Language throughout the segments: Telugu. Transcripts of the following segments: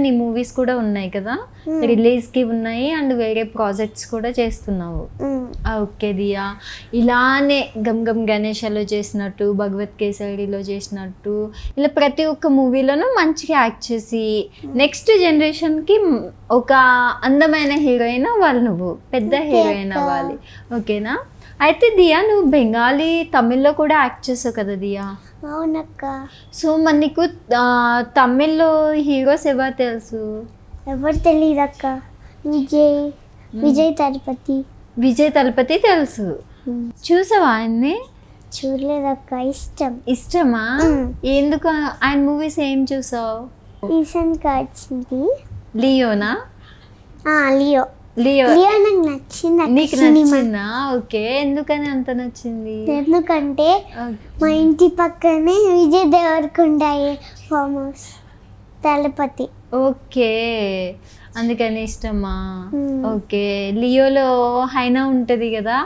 నీ మూవీస్ కూడా ఉన్నాయి కదా, రిలీజ్ కి ఉన్నాయి అండ్ వేరే ప్రాజెక్ట్స్ కూడా చేస్తున్నావు. ఓకే దియా, ఇలానే గమ్ గమ్ గణేషలో చేసినట్టు, భగవత్ కేసరిలో చేసినట్టు, ఇలా ప్రతి ఒక్క మూవీలోనూ మంచిగా యాక్ట్ చేసి నెక్స్ట్ జనరేషన్కి ఒక అందమైన హీరోయిన్ అవ్వాలి, నువ్వు పెద్ద హీరోయిన్ అవ్వాలి. ఓకేనా? అయితే దియా, నువ్వు బెంగాలీ తమిళ్లో కూడా యాక్ట్ చేసావు కదా దియా? అవునక్క. సో మరి నీకు తమిళ్లో హీరోస్ ఎవరు తెలుసు? ఎవరు తెలియదక్క. విజయ్ తలపతి. విజయ్ తలపతి తెలుసు. చూసావా ఆయన్ని? చూడలేదక్క. ఇష్టమా? ఎందుకు ఆయన మూవీస్ ఏం చూసావు? రీసెంట్ గా వచ్చింది లియోనా? లియో. లియో నాకు నచ్చింది. నీకు నచ్చిందా? ఓకే, ఎందుకని అంత నచ్చింది? ఎందుకంటే మా ఇంటి పక్కనే Vijay Deverakonda farm house Thalapathy. Okay, అందుకని ఇష్టమా? ఓకే, లియోలో హైనా ఉంటది కదా,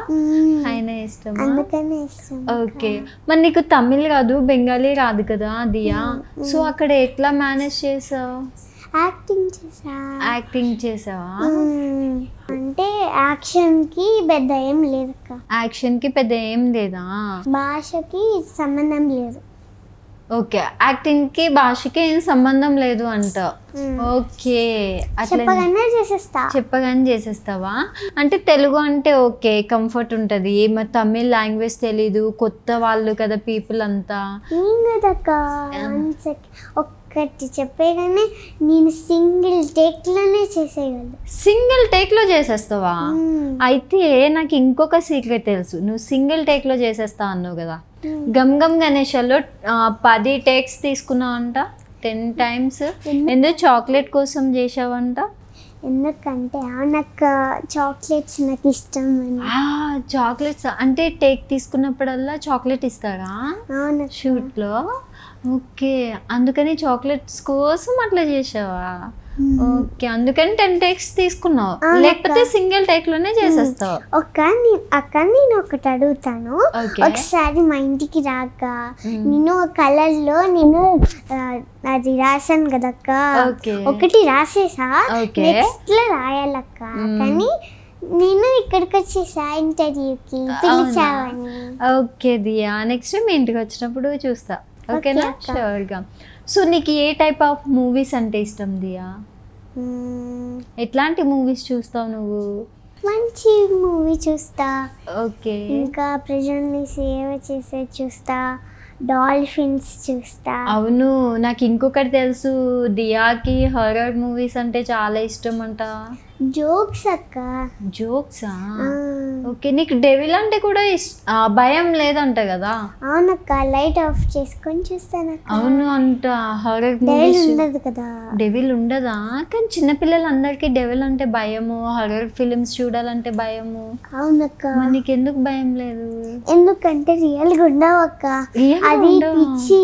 హైనా ఇష్టమా? అందుకని ఇష్టం. ఓకే, మరి నీకు తమిళ్ రాదు, బెంగాలీ రాదు కదా దియా, సో అక్కడ ఎట్లా మేనేజ్ చేసావు? యాక్టింగ్ చేసావా? అంటే యాక్షన్ కి పెద్ద ఏం లేదు. యాక్షన్ కి పెద్ద ఏం లేదా? భాషకి సంబంధం లేదు. ఓకే, యాక్టింగ్ కి భాషకి ఏం సంబంధం లేదు అంట. ఓకే, చెప్పగానే చేసేస్తావా? అంటే తెలుగు అంటే ఓకే కంఫర్ట్ ఉంటుంది, మరి తమిళ్ లాంగ్వేజ్ తెలీదు, కొత్త వాళ్ళు కదా పీపుల్ అంతా. ఒక్కటి చెప్పేగానే నేను సింగిల్ టేక్ లోనే చేసేయగలను. సింగిల్ టేక్ లో చేసేస్తావా? అయితే నాకు ఇంకొక సీక్రెట్ తెలుసు, నువ్వు సింగిల్ టేక్ లో చేసేస్తా అన్నావు కదా, గమ్ గమ్ గణేషలో 10 టేక్స్ తీసుకున్నావంట, 10 times. ఎందుకు? చాక్లెట్ కోసం చేసావంట. ఎందుకంటే నాకు చాక్లెట్స్ నాకు ఇష్టం. చాక్లెట్స్ అంటే టేక్ తీసుకున్నప్పుడల్లా చాక్లెట్ ఇస్తారా షూట్లో? ఓకే, అందుకని చాక్లెట్స్ కోసం అట్లా చేసావా? ఓకే, అందుకని 10 takes తీసుకున్నావు, లేకపోతే సింగిల్ టేక్ లోనే చేసేస్తావు. అక్క నేను ఒకటి అడుగుతాను. ఒకసారి మా ఇంటికి రాక నేను కలర్ లో నేను అది రాసాను కదక్క, ఒకటి రాసేసా, నెక్స్ట్ లో రాయాలక్క. కానీ నేను ఇక్కడికి వచ్చేసా ఇంటర్వ్యూకి, పిలిచావని. ఓకే దియా, నెక్స్ట్ మీ ఇంటికి వచ్చినప్పుడు చూస్తా. ఓకేనా? షూర్గా. సో నీకు ఏ టైప్ ఆఫ్ మూవీస్ అంటే ఇష్టం దియా? ఎట్లాంటి మూవీస్ చూస్తావు నువ్వు? మంచి మూవీ చూస్తా. ఓకే, ఇంకా ప్రజల్ని సేవ చేసే చూస్తా, డాల్ఫిన్స్ చూస్తా. అవును, నాకు ఇంకొకటి తెలుసు, దియాకి హారర్ మూవీస్ అంటే చాలా ఇష్టం అంట. జోక్స్ అక్క. జోక్సా? ఓకే, నీకు డెవిల్ అంటే కూడా భయం లేదంట కదా? అవునక్క, లైట్ ఆఫ్ చేసుకొని చూస్తాను. అవును అంట. హారర్ మూవీస్ ఉండదు కదా? డెవిల్ ఉండదా? కానీ చిన్నపిల్లలందరికీ డెవిల్ అంటే భయము, హారర్ ఫిలిమ్స్ చూడాలంటే భయము. అవునక్క. మరి నీకు ఎందుకు భయం లేదు? ఎందుకంటే రియల్ గా ఉండవు అక్క, అది పిచ్చి,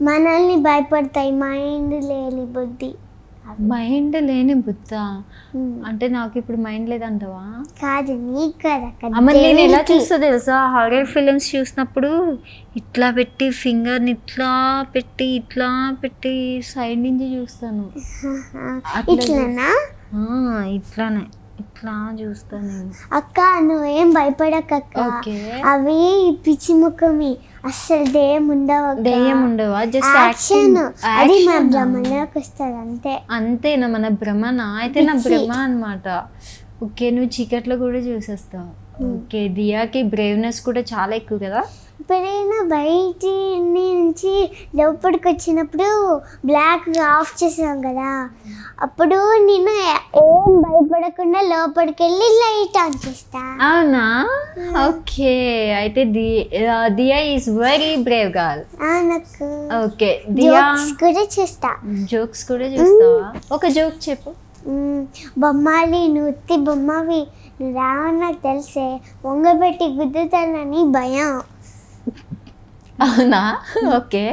మనల్ని భయపడతాయి. మైండ్ లేని బుద్ధి. మైండ్ లేని బుద్ధ అంటే నాకు ఇప్పుడు మైండ్ లేదంటావా? కాదు, నీకు కదా. నేను ఎలా చూస్తా తెలుసా, హారర్ ఫిలిమ్స్ చూసినప్పుడు ఇట్లా పెట్టి ఫింగర్ని ఇట్లా పెట్టి సైడ్ నుంచి చూస్తాను. ఇట్లానే ఇట్లా చూస్తాను నేను. అక్క నువ్వేం భయపడక, అవి పిచ్చి ముఖమి, అస్సలు దెయ్యం ఉండవా? Just action. అది మన భ్రమలోకి వస్తుంది అంతే. అంతేనా? మన భ్రమనా? అయితే నా భ్రమ అన్నమాట. ఓకే, నువ్వు చీకట్లో కూడా చూసేస్తావు. ఓకే, దియాకి బ్రేవ్నెస్ కూడా చాలా ఎక్కువ కదా? ఎప్పుడైనా బయట నుంచి లోపలికి వచ్చినప్పుడు బ్లాక్ ఆఫ్ చేసాం కదా, అప్పుడు నేను ఏం భయపడకుండా లోపలికి వెళ్ళి లైట్ ఆన్ చేస్తా. అవునా? ఓకే, అయితే Diya is very brave girl. Okay, jokes కూడా చేస్తా. జోక్స్ కూడా చూస్తావా? ఒక జోక్ చెప్పు. బొమ్మాలి, నువ్వు బొమ్మవి, నువ్వు రావని నాకు తెలిసే వంగబెట్టి గుద్దుతానని భయం. అవునా? ఓకే,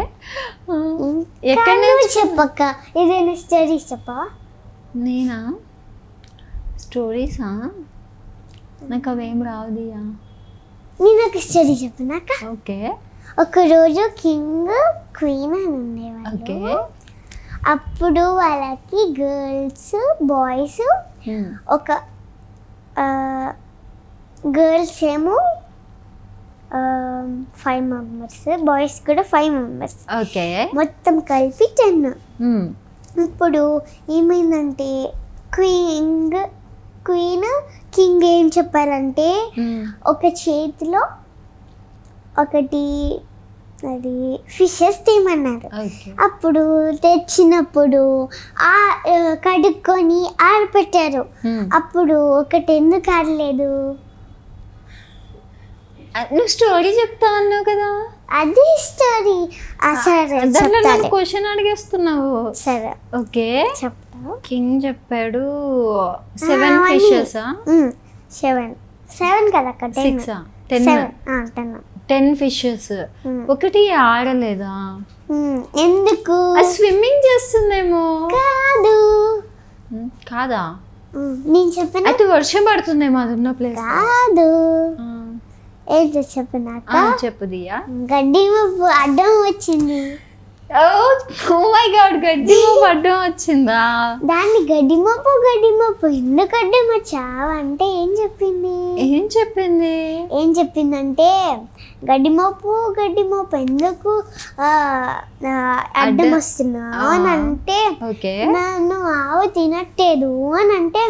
ఎక్కడ చెప్పక్క, ఏదైనా స్టోరీస్ చెప్పవా? నేనా? స్టోరీసా? నాకు అవేం రావు దియా. నేను ఒక స్టోరీ చెప్పనాక. ఓకే. ఒకరోజు కింగ్ క్వీన్ అని ఉండేవాళ్ళు. ఓకే. అప్పుడు వాళ్ళకి గర్ల్స్ బాయ్స్ ఒక గర్ల్స్ ఏమో 5 మెంబర్స్, బాయ్స్ కూడా 5 మెంబర్స్, ఓకే మొత్తం కలిపి 10. ఇప్పుడు ఏమైందంటే క్వీన్ కింగ్ ఏం చెప్పారంటే ఒక చేతిలో ఒకటి అది ఫిషెస్ తీయమన్నారు. అప్పుడు తెచ్చినప్పుడు కడుక్కొని ఆరపెట్టారు. అప్పుడు ఒకటి ఎందుకు ఆడలేదు? నువ్వు స్టోరీ చెప్తా అన్నావు కదా, అది స్టోరీ. సరే క్వశ్చన్ అడిగేస్తున్నావు. సరే ఓకే చెప్తా. కింగ్ చెప్పాడు 7 ఫిషెస్. 7 కదా, 10 ఫిషెస్. ఒకటి ఆడలేదా? ఎందుకు? స్విమ్మింగ్ చేస్తుందేమో. కాదా? నేను చెప్పిన అయితే వర్షం పడుతుందేమో అది ఉన్న ప్లేస్. కాదు, ఏంటో చెప్పినాక చెప్పు దియా. గడ్డి మబ్బు అడ్డం వచ్చింది. ఓ మై గాడ్, గడ్డి మబ్బు అడ్డం వచ్చిందా? దాన్ని గడ్డి మబ్బు ఎందుకు అడ్డం వచ్చావు అంటే ఏం చెప్పిందంటే గడ్డి మబ్బు ఎందుకు అడ్డం వస్తున్నావు అని అంటే, నన్ను ఆవు తినట్లేదు అని అంటే,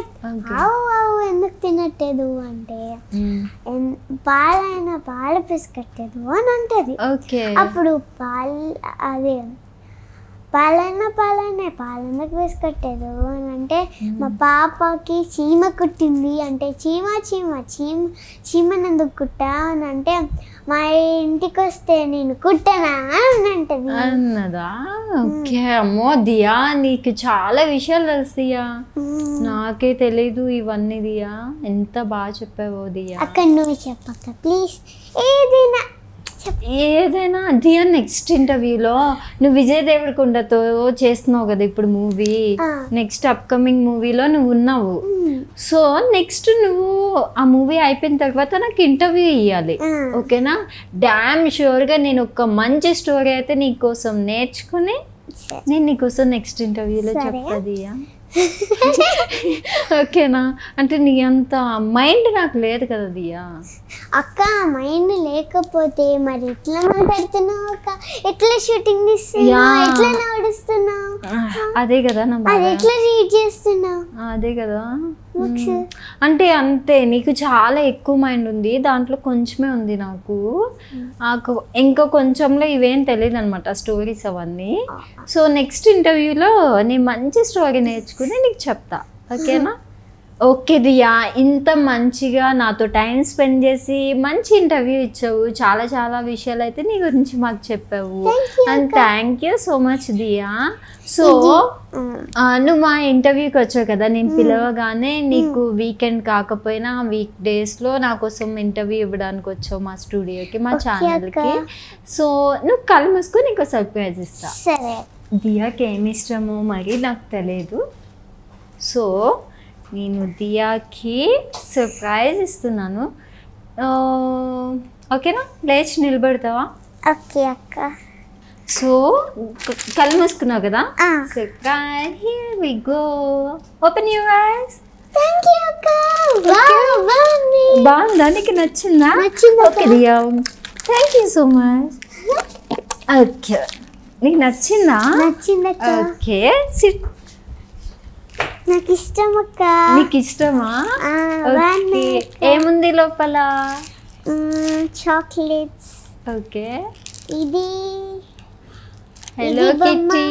ఆవు ఎందుకు తినట్లేదు అంటే పాలు పిసుకట్లేదు అని అంటది. అప్పుడు పాలెందుకు వేసుకట్టారు అని అంటే, మా పాపకి చీమ కుట్టింది అంటే, చీమను ఎందుకు కుట్టా అని అంటే, మా ఇంటికి వస్తే నేను కుట్టనా అని అంటది అన్నదా. ఓకే. అమ్మో దియా, నీకు చాలా విషయాలు తెలుస్తాయా, నాకే తెలీదు ఇవన్నీ. దియా ఎంత బాగా చెప్పావో దియా. అక్కడ నువ్వు చెప్పక్క ప్లీజ్. ఏదైనా దియా, నెక్స్ట్ ఇంటర్వ్యూలో నువ్వు విజయ్ దేవరకొండతో చేస్తున్నావు కదా ఇప్పుడు మూవీ, నెక్స్ట్ అప్కమింగ్ మూవీలో నువ్వు ఉన్నావు. సో నెక్స్ట్ నువ్వు ఆ మూవీ అయిపోయిన తర్వాత నాకు ఇంటర్వ్యూ ఇవ్వాలి, ఓకేనా? డామ్ షూర్గా నేను ఒక మంచి స్టోరీ అయితే నీకోసం నేర్చుకుని నేను నీకోసం నెక్స్ట్ ఇంటర్వ్యూలో చెప్తా దియా. ఓకేనా? అంటే నీ అంత మైండ్ నాకు లేదు కదా దియా. అక్క మైండ్ లేకపోతే మరి ఎట్లా మాట్లాడుతున్నావు అక్క? ఎట్లా షూటింగ్ తీస్తున్నావు? ఎట్లా నడుస్తున్నావు? అదే కదా ఎట్లా రీడ్ చేస్తున్నావు? అదే కదా. అంటే అంతే, నీకు చాలా ఎక్కువ మైండ్ ఉంది, దాంట్లో కొంచెమే ఉంది నాకు. ఇంకా కొంచెంలో ఇవేం తెలియదు అనమాట స్టోరీస్ అవన్నీ. సో నెక్స్ట్ ఇంటర్వ్యూలో నేను మంచి స్టోరీ నేర్చుకుని నీకు చెప్తా, ఓకేనా? ఓకే దియా, ఇంత మంచిగా నాతో టైం స్పెండ్ చేసి మంచి ఇంటర్వ్యూ ఇచ్చావు, చాలా చాలా విషయాలు అయితే నీ గురించి మాకు చెప్పావు. And thank you so much Diya. So నువ్వు మా ఇంటర్వ్యూకి వచ్చావు కదా, నేను పిలవగానే నీకు వీకెండ్ కాకపోయినా వీక్ డేస్లో నా కోసం ఇంటర్వ్యూ ఇవ్వడానికి వచ్చావు మా స్టూడియోకి, మా ఛానల్కి. సో నువ్వు కళ్ళు మూసుకొని నీకు సర్ప్రైజ్ ఇస్తా. దియాకి ఏమి ఇష్టమో మరి నాకు తెలియదు. సో నేను దియాకి సర్ప్రైజ్ ఇస్తున్నాను, ఓకేనా? లేచి నిలబడతావా? ఓకే అక్క. సో కళ్ళు మూసుకున్నావు కదా, surprise, here we go, open your eyes. Thank you అక్క. బాగుందా? నీకు నచ్చిందా? Okay Diya, thank you so much. Okay, నీకు నచ్చిందా? Okay, sit. నాకు ఇష్టం అక్క. నీకు ఇష్టమా? ఓకే, ఏముంది లోపల? చాక్లెట్స్. ఓకే, ఇది హలో కిట్టి.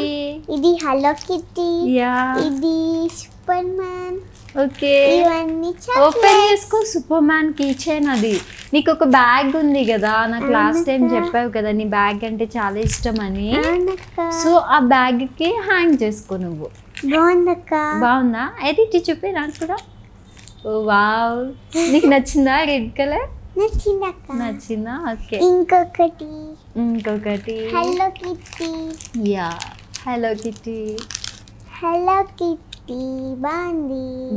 ఇది హలో కిట్టి. యా, ఇది సూపర్ మ్యాన్. ఓకే, ఇవన్నీ ఓపెన్ చేసుకో. సూపర్ మ్యాన్ కీ చైన్ అది. నీకు ఒక బ్యాగ్ ఉంది కదా, నాకు లాస్ట్ టైం చెప్పావు కదా నీ బ్యాగ్ అంటే చాలా ఇష్టం అని. సో ఆ బ్యాగ్కి హ్యాంగ్ చేసుకో నువ్వు. బాగుందా? అయితే ఇటు చూపి నాకు కూడా. ఓ వావ్, నీకు నచ్చిందా? రెడ్ కలర్ నచ్చిందా? ఓకే, ఇంకొకటి hello kitty. Yeah, hello kitty.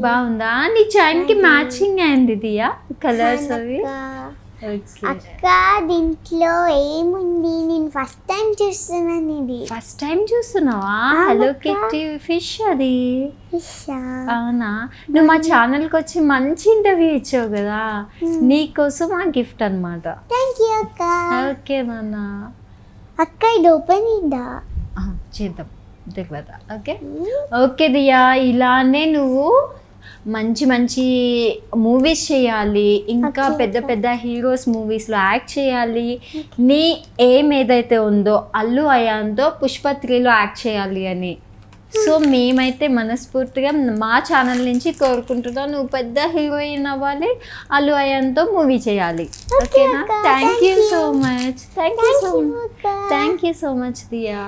బాగుందా? నీ చైన్ కి మ్యాచింగ్ అయింది దియా, కలర్స్ అవి. అక్క దీంట్లో ఏముంది, నేను ఫస్ట్ టైం చూస్తున్నాను ఇది. ఫస్ట్ టైం చూస్తున్నావా? హలో కిట్టి ఫిష్ అది. అవునా? నువ్వు మా ఛానల్కి వచ్చి మంచి ఇంటర్వ్యూ ఇచ్చావు కదా, నీకోసం ఆ గిఫ్ట్ అనమాట. థ్యాంక్ యూ అక్క. ఓకే నాన్న. అక్క ఇది ఓపెన్ ఇద్దా? చేద్దాం తర్వాత. ఓకే ఓకే దియా, ఇలానే నువ్వు మంచి మంచి మూవీస్ చేయాలి, ఇంకా పెద్ద పెద్ద హీరోస్ మూవీస్లో యాక్ట్ చేయాలి. నీ ఏం ఏదైతే ఉందో అల్లు అయాన్తో పుష్ప 3లో యాక్ట్ చేయాలి అని. సో మేమైతే మనస్ఫూర్తిగా మా ఛానల్ నుంచి కోరుకుంటున్నాం, నువ్వు పెద్ద హీరోయిన్ అవ్వాలి, అల్లు అయాన్తో మూవీ చేయాలి. ఓకేనా? Thank you so much. Thank you so much Diya.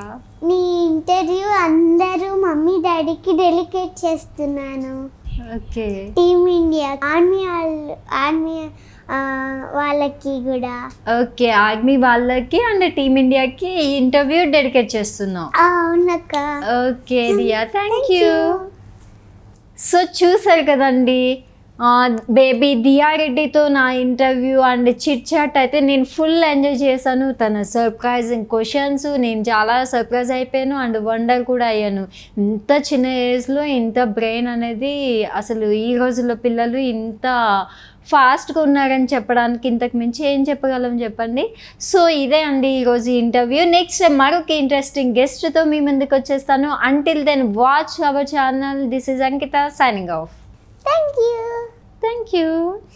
నీ ఇంటర్వ్యూ అందరూ మమ్మీ డాడీకి డెలికేట్ చేస్తున్నాను. ఓకే. టీమ్ ఇండియా ఆర్మీ వాళ్ళకి కూడా. ఓకే, ఆర్మీ వాళ్ళకి అండ్ టీమ్ ఇండియాకి ఈ ఇంటర్వ్యూ డెడికేట్ చేస్తున్నావు. అవునక్క. Okay Diya, thank you. So చూసారు కదండి బేబీ దియా రెడ్డితో నా ఇంటర్వ్యూ అండ్ చిట్ చాట్ అయితే నేను ఫుల్ ఎంజాయ్ చేశాను. తన సర్ప్రైజింగ్ క్వశ్చన్స్ నేను చాలా సర్ప్రైజ్ అయిపోయాను అండ్ వండర్ కూడా అయ్యాను. ఇంత చిన్న ఏజ్లో ఇంత బ్రెయిన్ అనేది, అసలు ఈ రోజుల్లో పిల్లలు ఇంత ఫాస్ట్గా ఉన్నారని చెప్పడానికి ఇంతకు మించి ఏం చెప్పగలం చెప్పండి. సో ఇదే అండి ఈరోజు ఇంటర్వ్యూ. నెక్స్ట్ మరొక ఇంట్రెస్టింగ్ గెస్ట్తో మీ ముందుకు వచ్చేస్తాను. Until then watch our channel. This is Ankita signing off. Thank you. Thank you.